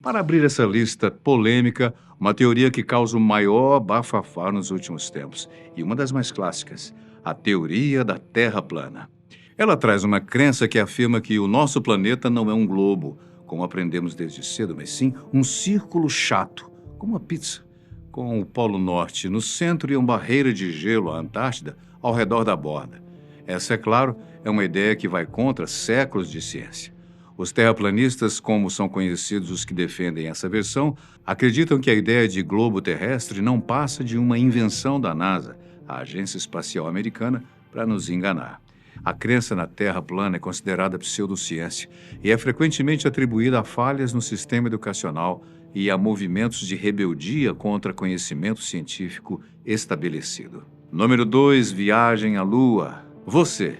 Para abrir essa lista polêmica, uma teoria que causa o maior bafafá nos últimos tempos, e uma das mais clássicas, a teoria da Terra plana. Ela traz uma crença que afirma que o nosso planeta não é um globo, como aprendemos desde cedo, mas sim um círculo chato, como uma pizza, com o Polo Norte no centro e uma barreira de gelo, a Antártida, ao redor da borda. Essa, é claro, é uma ideia que vai contra séculos de ciência. Os terraplanistas, como são conhecidos os que defendem essa versão, acreditam que a ideia de globo terrestre não passa de uma invenção da NASA, a Agência Espacial Americana, para nos enganar. A crença na Terra plana é considerada pseudociência e é frequentemente atribuída a falhas no sistema educacional e a movimentos de rebeldia contra conhecimento científico estabelecido. Número 2, viagem à Lua. Você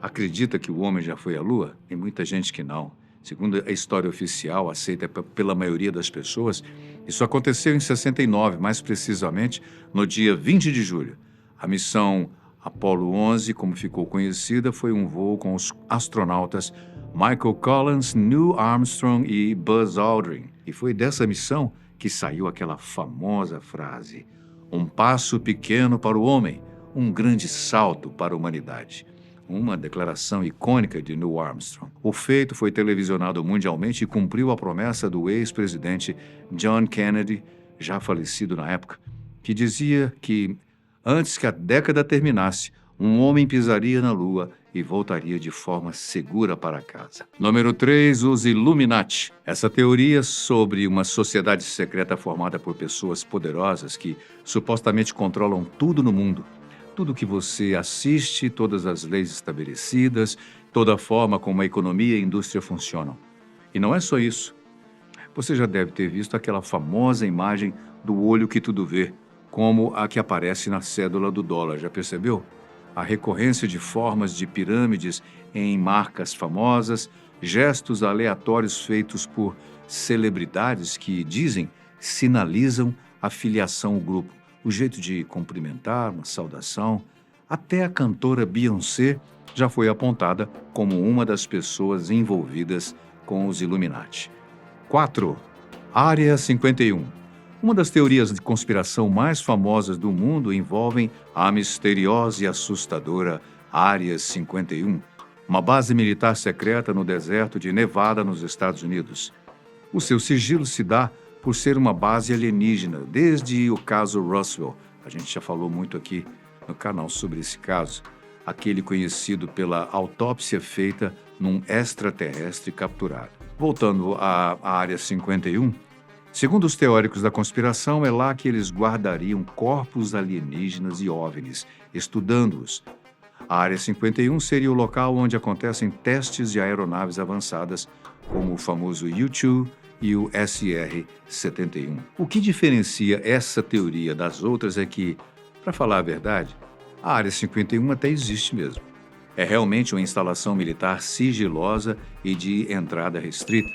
acredita que o homem já foi à Lua? Tem muita gente que não. Segundo a história oficial, aceita pela maioria das pessoas, isso aconteceu em 69, mais precisamente no dia 20 de julho. A missão Apollo 11, como ficou conhecida, foi um voo com os astronautas Michael Collins, Neil Armstrong e Buzz Aldrin. E foi dessa missão que saiu aquela famosa frase: "Um passo pequeno para o homem, um grande salto para a humanidade." Uma declaração icônica de Neil Armstrong. O feito foi televisionado mundialmente e cumpriu a promessa do ex-presidente John Kennedy, já falecido na época, que dizia que, antes que a década terminasse, um homem pisaria na Lua e voltaria de forma segura para casa. Número 3, os Illuminati. Essa teoria sobre uma sociedade secreta formada por pessoas poderosas que supostamente controlam tudo no mundo. Tudo que você assiste, todas as leis estabelecidas, toda a forma como a economia e a indústria funcionam. E não é só isso. Você já deve ter visto aquela famosa imagem do olho que tudo vê, como a que aparece na cédula do dólar, já percebeu? A recorrência de formas de pirâmides em marcas famosas, gestos aleatórios feitos por celebridades que dizem, sinalizam a filiação ao grupo. O jeito de cumprimentar, uma saudação. Até a cantora Beyoncé já foi apontada como uma das pessoas envolvidas com os Illuminati. 4. Área 51. Uma das teorias de conspiração mais famosas do mundo envolve a misteriosa e assustadora Área 51, uma base militar secreta no deserto de Nevada, nos Estados Unidos. O seu sigilo se dá por ser uma base alienígena, desde o caso Roswell. A gente já falou muito aqui no canal sobre esse caso, aquele conhecido pela autópsia feita num extraterrestre capturado. Voltando à Área 51, segundo os teóricos da conspiração, é lá que eles guardariam corpos alienígenas e OVNIs, estudando-os. A Área 51 seria o local onde acontecem testes de aeronaves avançadas, como o famoso U-2 e o SR-71. O que diferencia essa teoria das outras é que, para falar a verdade, a Área 51 até existe mesmo. É realmente uma instalação militar sigilosa e de entrada restrita.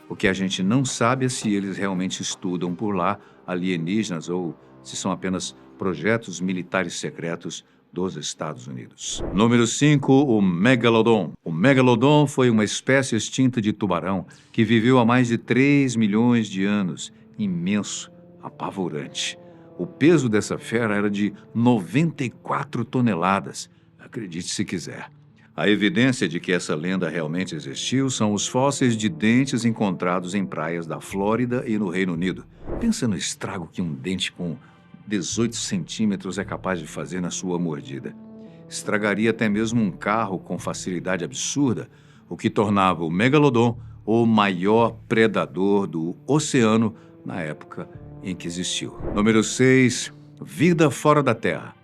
O que a gente não sabe é se eles realmente estudam por lá alienígenas ou se são apenas projetos militares secretos dos Estados Unidos. Número 5, o Megalodon. O Megalodon foi uma espécie extinta de tubarão que viveu há mais de 3 milhões de anos. Imenso, apavorante. O peso dessa fera era de 94 toneladas, acredite se quiser. A evidência de que essa lenda realmente existiu são os fósseis de dentes encontrados em praias da Flórida e no Reino Unido. Pensa no estrago que um dente com 18 centímetros é capaz de fazer na sua mordida. Estragaria até mesmo um carro com facilidade absurda, o que tornava o Megalodon o maior predador do oceano na época em que existiu. Número 6. Vida fora da Terra.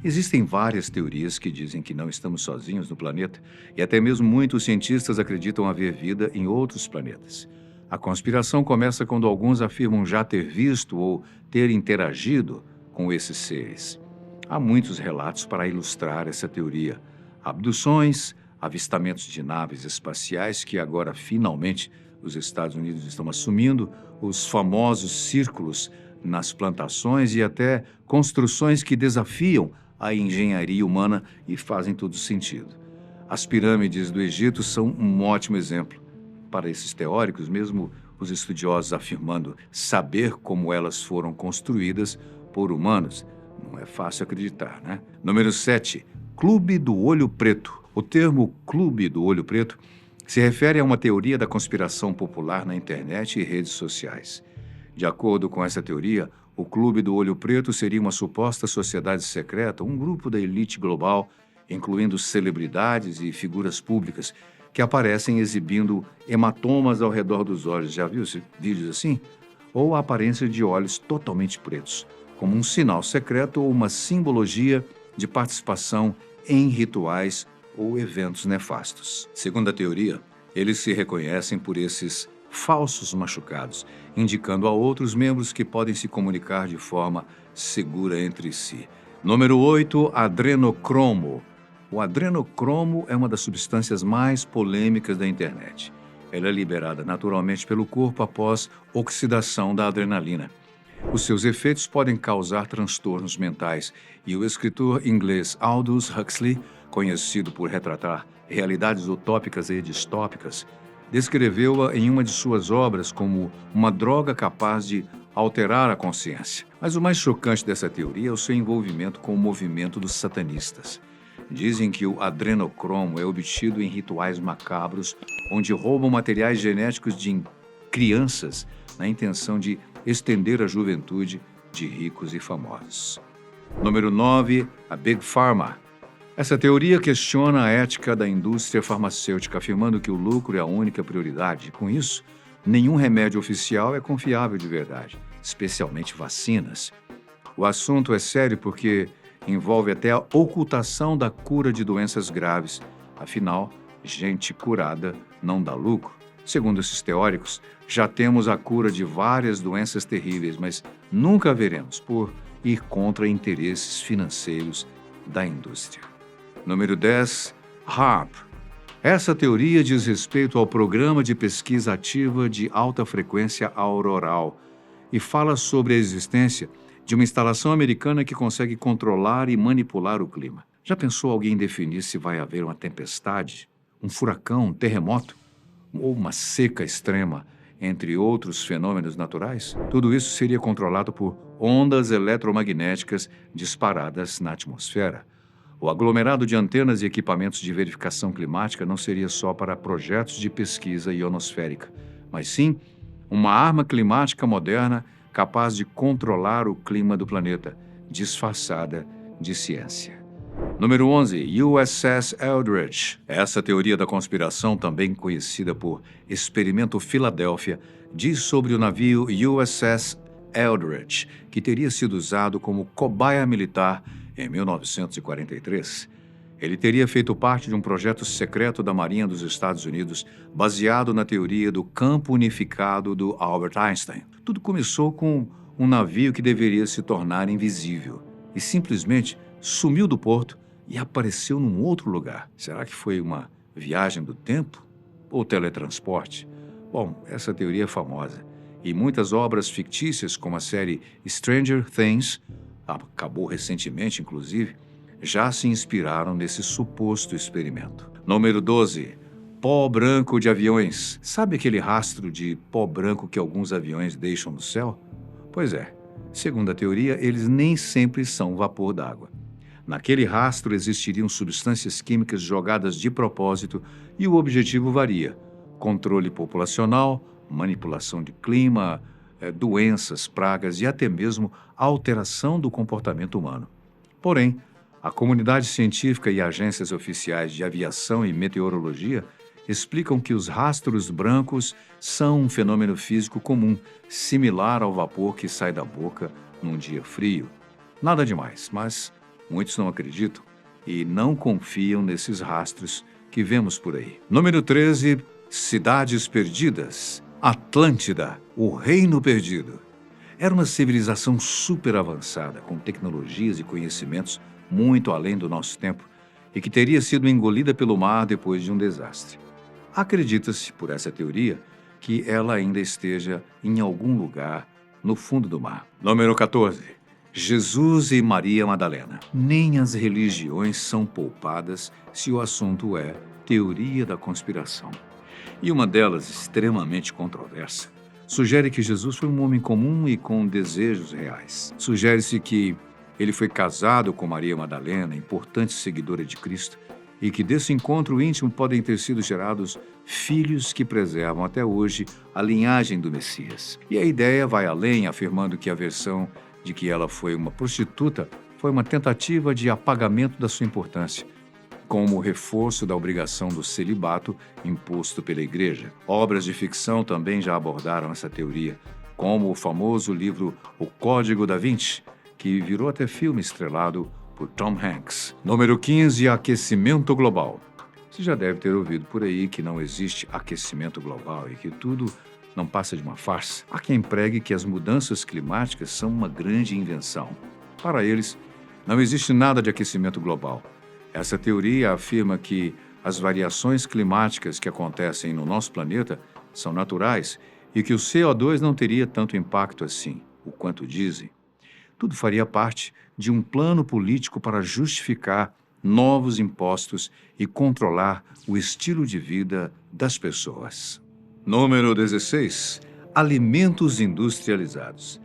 Existem várias teorias que dizem que não estamos sozinhos no planeta e até mesmo muitos cientistas acreditam haver vida em outros planetas. A conspiração começa quando alguns afirmam já ter visto ou ter interagido com esses seres. Há muitos relatos para ilustrar essa teoria. Abduções, avistamentos de naves espaciais que agora finalmente os Estados Unidos estão assumindo, os famosos círculos nas plantações e até construções que desafiam a engenharia humana e fazem todo sentido. As pirâmides do Egito são um ótimo exemplo. Para esses teóricos, mesmo os estudiosos afirmando saber como elas foram construídas por humanos. Não é fácil acreditar, né? Número 7. Clube do Olho Preto. O termo Clube do Olho Preto se refere a uma teoria da conspiração popular na internet e redes sociais. De acordo com essa teoria, o Clube do Olho Preto seria uma suposta sociedade secreta, um grupo da elite global, incluindo celebridades e figuras públicas, que aparecem exibindo hematomas ao redor dos olhos. Já viu vídeos assim? Ou a aparência de olhos totalmente pretos, como um sinal secreto ou uma simbologia de participação em rituais ou eventos nefastos. Segundo a teoria, eles se reconhecem por esses falsos machucados, indicando a outros membros que podem se comunicar de forma segura entre si. Número 8, adrenocromo. O adrenocromo é uma das substâncias mais polêmicas da internet. Ela é liberada naturalmente pelo corpo após oxidação da adrenalina. Os seus efeitos podem causar transtornos mentais e o escritor inglês Aldous Huxley, conhecido por retratar realidades utópicas e distópicas, descreveu-a em uma de suas obras como uma droga capaz de alterar a consciência. Mas o mais chocante dessa teoria é o seu envolvimento com o movimento dos satanistas. Dizem que o adrenocromo é obtido em rituais macabros, onde roubam materiais genéticos de crianças na intenção de estender a juventude de ricos e famosos. Número 9, a Big Pharma. Essa teoria questiona a ética da indústria farmacêutica, afirmando que o lucro é a única prioridade. Com isso, nenhum remédio oficial é confiável de verdade, especialmente vacinas. O assunto é sério porque envolve até a ocultação da cura de doenças graves. Afinal, gente curada não dá lucro. Segundo esses teóricos, já temos a cura de várias doenças terríveis, mas nunca veremos por ir contra interesses financeiros da indústria. Número 10, HAARP. Essa teoria diz respeito ao Programa de Pesquisa Ativa de Alta Frequência Auroral e fala sobre a existência de uma instalação americana que consegue controlar e manipular o clima. Já pensou alguém definir se vai haver uma tempestade, um furacão, um terremoto ou uma seca extrema, entre outros fenômenos naturais? Tudo isso seria controlado por ondas eletromagnéticas disparadas na atmosfera. O aglomerado de antenas e equipamentos de verificação climática não seria só para projetos de pesquisa ionosférica, mas sim uma arma climática moderna capaz de controlar o clima do planeta, disfarçada de ciência. Número 11, USS Eldridge. Essa teoria da conspiração, também conhecida por Experimento Filadélfia, diz sobre o navio USS Eldridge, que teria sido usado como cobaia militar em 1943. Ele teria feito parte de um projeto secreto da Marinha dos Estados Unidos, baseado na teoria do campo unificado do Albert Einstein. Tudo começou com um navio que deveria se tornar invisível e simplesmente sumiu do porto e apareceu num outro lugar. Será que foi uma viagem do tempo ou teletransporte? Bom, essa teoria é famosa e muitas obras fictícias, como a série Stranger Things, acabou recentemente, inclusive, já se inspiraram nesse suposto experimento. Número 12. Pó branco de aviões. Sabe aquele rastro de pó branco que alguns aviões deixam no céu? Pois é, segundo a teoria, eles nem sempre são vapor d'água. Naquele rastro existiriam substâncias químicas jogadas de propósito e o objetivo varia: controle populacional, manipulação de clima, doenças, pragas e até mesmo alteração do comportamento humano. Porém, a comunidade científica e agências oficiais de aviação e meteorologia explicam que os rastros brancos são um fenômeno físico comum, similar ao vapor que sai da boca num dia frio. Nada demais, mas muitos não acreditam e não confiam nesses rastros que vemos por aí. Número 13, Cidades Perdidas. Atlântida, o Reino Perdido. Era uma civilização super avançada, com tecnologias e conhecimentos muito além do nosso tempo, e que teria sido engolida pelo mar depois de um desastre. Acredita-se, por essa teoria, que ela ainda esteja em algum lugar no fundo do mar. Número 14. Jesus e Maria Madalena. Nem as religiões são poupadas se o assunto é teoria da conspiração. E uma delas, extremamente controversa, Sugere que Jesus foi um homem comum e com desejos reais. Sugere-se que ele foi casado com Maria Madalena, importante seguidora de Cristo, e que desse encontro íntimo podem ter sido gerados filhos que preservam até hoje a linhagem do Messias. E a ideia vai além, afirmando que a versão de que ela foi uma prostituta foi uma tentativa de apagamento da sua importância, como reforço da obrigação do celibato imposto pela Igreja. Obras de ficção também já abordaram essa teoria, como o famoso livro O Código da Vinci, que virou até filme estrelado por Tom Hanks. Número 15, aquecimento global. Você já deve ter ouvido por aí que não existe aquecimento global e que tudo não passa de uma farsa. Há quem pregue que as mudanças climáticas são uma grande invenção. Para eles, não existe nada de aquecimento global. Essa teoria afirma que as variações climáticas que acontecem no nosso planeta são naturais e que o CO2 não teria tanto impacto assim, o quanto dizem. Tudo faria parte de um plano político para justificar novos impostos e controlar o estilo de vida das pessoas. Número 16. Alimentos industrializados.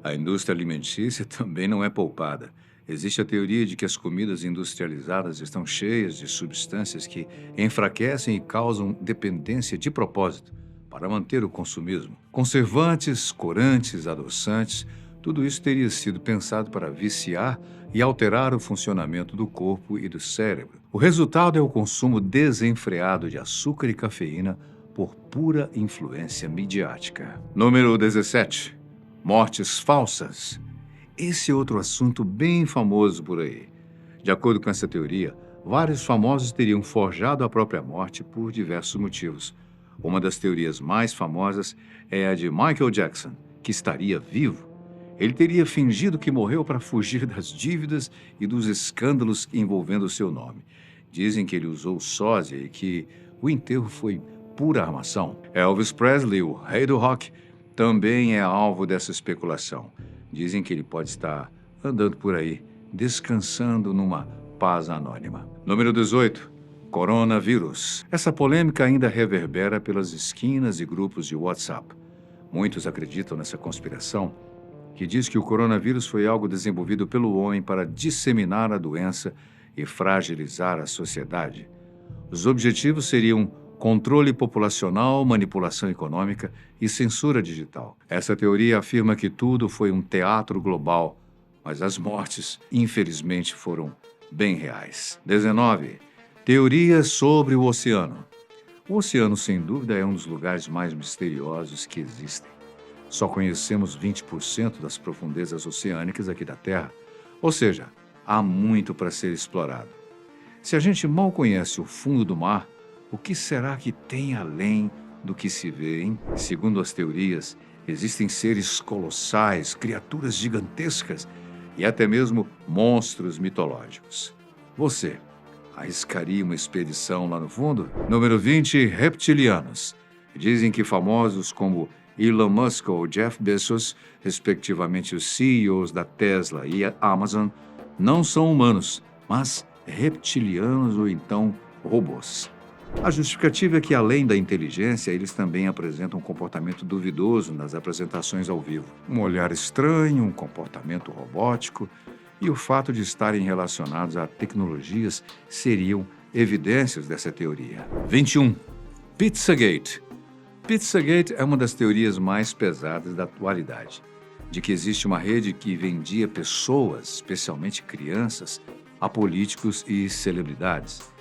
A indústria alimentícia também não é poupada. Existe a teoria de que as comidas industrializadas estão cheias de substâncias que enfraquecem e causam dependência de propósito para manter o consumismo. Conservantes, corantes, adoçantes, tudo isso teria sido pensado para viciar e alterar o funcionamento do corpo e do cérebro. O resultado é o consumo desenfreado de açúcar e cafeína por pura influência midiática. Número 17. Mortes falsas. Esse é outro assunto bem famoso por aí. De acordo com essa teoria, vários famosos teriam forjado a própria morte por diversos motivos. Uma das teorias mais famosas é a de Michael Jackson, que estaria vivo. Ele teria fingido que morreu para fugir das dívidas e dos escândalos envolvendo o seu nome. Dizem que ele usou sósia e que o enterro foi pura armação. Elvis Presley, o rei do rock, também é alvo dessa especulação. Dizem que ele pode estar andando por aí, descansando numa paz anônima. Número 18. Coronavírus. Essa polêmica ainda reverbera pelas esquinas e grupos de WhatsApp. Muitos acreditam nessa conspiração, que diz que o coronavírus foi algo desenvolvido pelo homem para disseminar a doença e fragilizar a sociedade. Os objetivos seriam controle populacional, manipulação econômica e censura digital. Essa teoria afirma que tudo foi um teatro global, mas as mortes, infelizmente, foram bem reais. 19. Teorias sobre o oceano. O oceano, sem dúvida, é um dos lugares mais misteriosos que existem. Só conhecemos 20% das profundezas oceânicas aqui da Terra, ou seja, há muito para ser explorado. Se a gente mal conhece o fundo do mar, o que será que tem além do que se vê, hein? Segundo as teorias, existem seres colossais, criaturas gigantescas e até mesmo monstros mitológicos. Você arriscaria uma expedição lá no fundo? Número 20, reptilianos. Dizem que famosos como Elon Musk ou Jeff Bezos, respectivamente os CEOs da Tesla e a Amazon, não são humanos, mas reptilianos ou então robôs. A justificativa é que, além da inteligência, eles também apresentam um comportamento duvidoso nas apresentações ao vivo. Um olhar estranho, um comportamento robótico e o fato de estarem relacionados a tecnologias seriam evidências dessa teoria. 21. Pizzagate. Pizzagate é uma das teorias mais pesadas da atualidade, de que existe uma rede que vendia pessoas, especialmente crianças, a políticos e celebridades.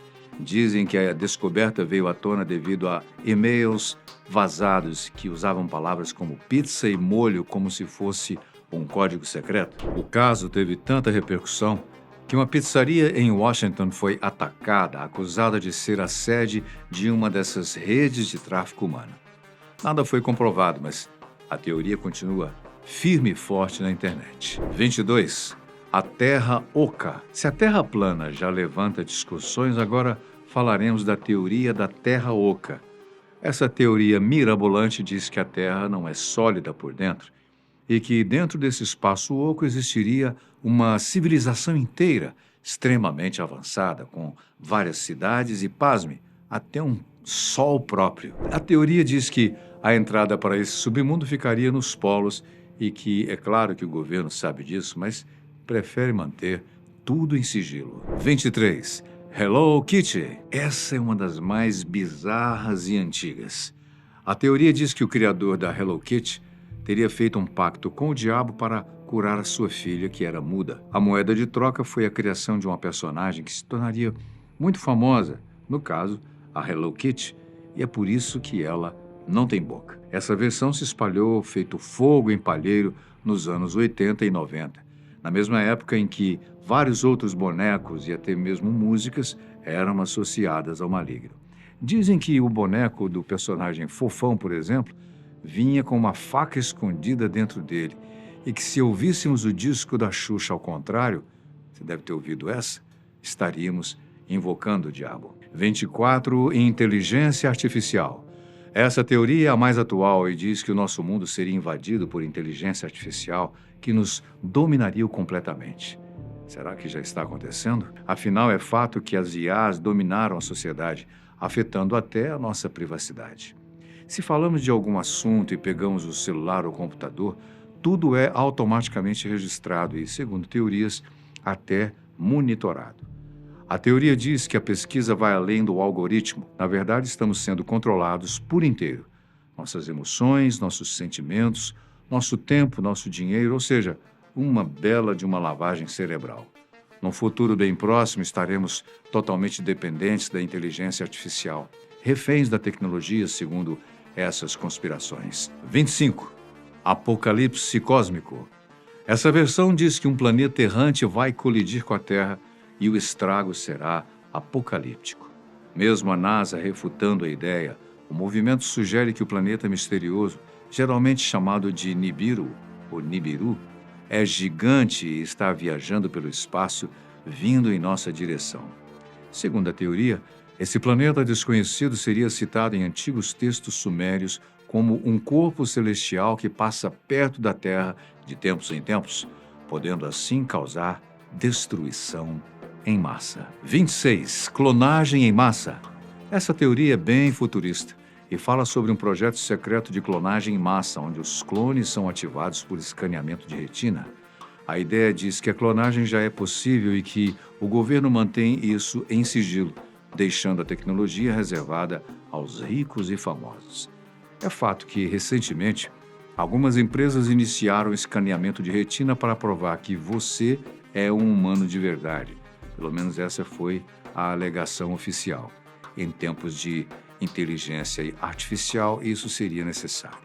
Dizem que a descoberta veio à tona devido a e-mails vazados que usavam palavras como pizza e molho como se fosse um código secreto. O caso teve tanta repercussão que uma pizzaria em Washington foi atacada, acusada de ser a sede de uma dessas redes de tráfico humano. Nada foi comprovado, mas a teoria continua firme e forte na internet. 22. A Terra Oca. Se a Terra plana já levanta discussões, agora falaremos da teoria da Terra Oca. Essa teoria mirabolante diz que a Terra não é sólida por dentro e que dentro desse espaço oco existiria uma civilização inteira, extremamente avançada, com várias cidades e, pasme, até um sol próprio. A teoria diz que a entrada para esse submundo ficaria nos polos e que, é claro que o governo sabe disso, mas prefere manter tudo em sigilo. 23. Hello Kitty. Essa é uma das mais bizarras e antigas. A teoria diz que o criador da Hello Kitty teria feito um pacto com o diabo para curar a sua filha, que era muda. A moeda de troca foi a criação de uma personagem que se tornaria muito famosa, no caso, a Hello Kitty, e é por isso que ela não tem boca. Essa versão se espalhou feito fogo em palheiro nos anos 80 e 90, na mesma época em que vários outros bonecos e até mesmo músicas eram associadas ao maligno. Dizem que o boneco do personagem Fofão, por exemplo, vinha com uma faca escondida dentro dele e que se ouvíssemos o disco da Xuxa ao contrário, você deve ter ouvido essa, estaríamos invocando o diabo. 24. Inteligência artificial. Essa teoria é a mais atual e diz que o nosso mundo seria invadido por inteligência artificial que nos dominaria completamente. Será que já está acontecendo? Afinal, é fato que as IAs dominaram a sociedade, afetando até a nossa privacidade. Se falamos de algum assunto e pegamos o celular ou computador, tudo é automaticamente registrado e, segundo teorias, até monitorado. A teoria diz que a pesquisa vai além do algoritmo. Na verdade, estamos sendo controlados por inteiro. Nossas emoções, nossos sentimentos, nosso tempo, nosso dinheiro, ou seja, uma bela de uma lavagem cerebral. No futuro bem próximo, estaremos totalmente dependentes da inteligência artificial, reféns da tecnologia, segundo essas conspirações. 25. Apocalipse cósmico. Essa versão diz que um planeta errante vai colidir com a Terra e o estrago será apocalíptico. Mesmo a NASA refutando a ideia, o movimento sugere que o planeta misterioso, geralmente chamado de Nibiru ou Nibiru, é gigante e está viajando pelo espaço, vindo em nossa direção. Segundo a teoria, esse planeta desconhecido seria citado em antigos textos sumérios como um corpo celestial que passa perto da Terra de tempos em tempos, podendo assim causar destruição em massa. 26. Clonagem em massa. Essa teoria é bem futurista e fala sobre um projeto secreto de clonagem em massa, onde os clones são ativados por escaneamento de retina. A ideia diz que a clonagem já é possível e que o governo mantém isso em sigilo, deixando a tecnologia reservada aos ricos e famosos. É fato que, recentemente, algumas empresas iniciaram escaneamento de retina para provar que você é um humano de verdade. Pelo menos essa foi a alegação oficial. Em tempos de inteligência artificial, isso seria necessário.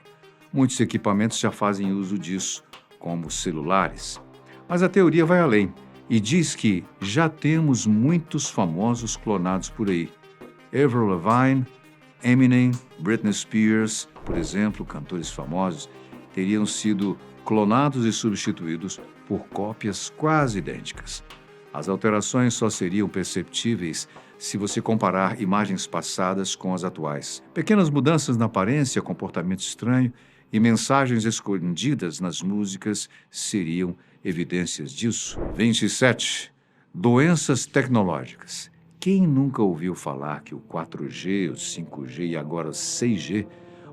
Muitos equipamentos já fazem uso disso, como celulares. Mas a teoria vai além e diz que já temos muitos famosos clonados por aí. Avril Lavigne, Eminem, Britney Spears, por exemplo, cantores famosos, teriam sido clonados e substituídos por cópias quase idênticas. As alterações só seriam perceptíveis se você comparar imagens passadas com as atuais. Pequenas mudanças na aparência, comportamento estranho e mensagens escondidas nas músicas seriam evidências disso. 27. Doenças tecnológicas. Quem nunca ouviu falar que o 4G, o 5G e agora o 6G,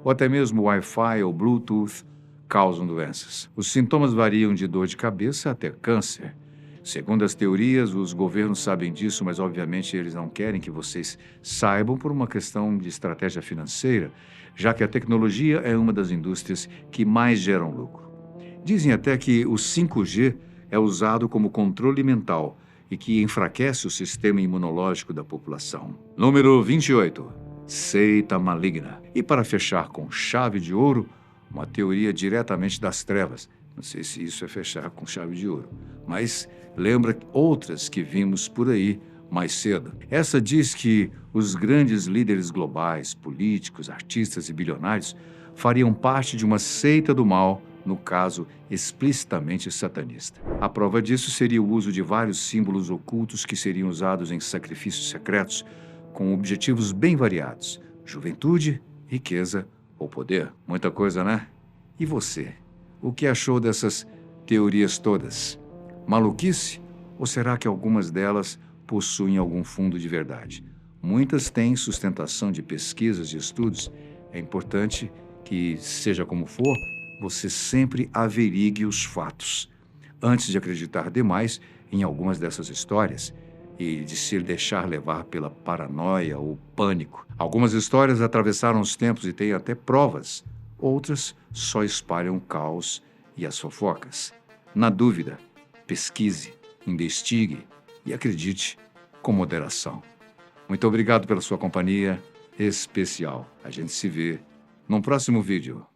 ou até mesmo o Wi-Fi ou Bluetooth, causam doenças? Os sintomas variam de dor de cabeça até câncer. Segundo as teorias, os governos sabem disso, mas obviamente eles não querem que vocês saibam por uma questão de estratégia financeira, já que a tecnologia é uma das indústrias que mais geram lucro. Dizem até que o 5G é usado como controle mental e que enfraquece o sistema imunológico da população. Número 28. Seita maligna. E para fechar com chave de ouro, uma teoria diretamente das trevas. Não sei se isso é fechar com chave de ouro, mas lembra outras que vimos por aí mais cedo. Essa diz que os grandes líderes globais, políticos, artistas e bilionários fariam parte de uma seita do mal, no caso explicitamente satanista. A prova disso seria o uso de vários símbolos ocultos que seriam usados em sacrifícios secretos com objetivos bem variados: juventude, riqueza ou poder. Muita coisa, né? E você? O que achou dessas teorias todas? Maluquice? Ou será que algumas delas possuem algum fundo de verdade? muitas têm sustentação de pesquisas e estudos. É importante que, seja como for, você sempre averigue os fatos antes de acreditar demais em algumas dessas histórias e de se deixar levar pela paranoia ou pânico. Algumas histórias atravessaram os tempos e têm até provas. Outras só espalham o caos e as fofocas. Na dúvida, pesquise, investigue e acredite com moderação. Muito obrigado pela sua companhia especial. A gente se vê num próximo vídeo.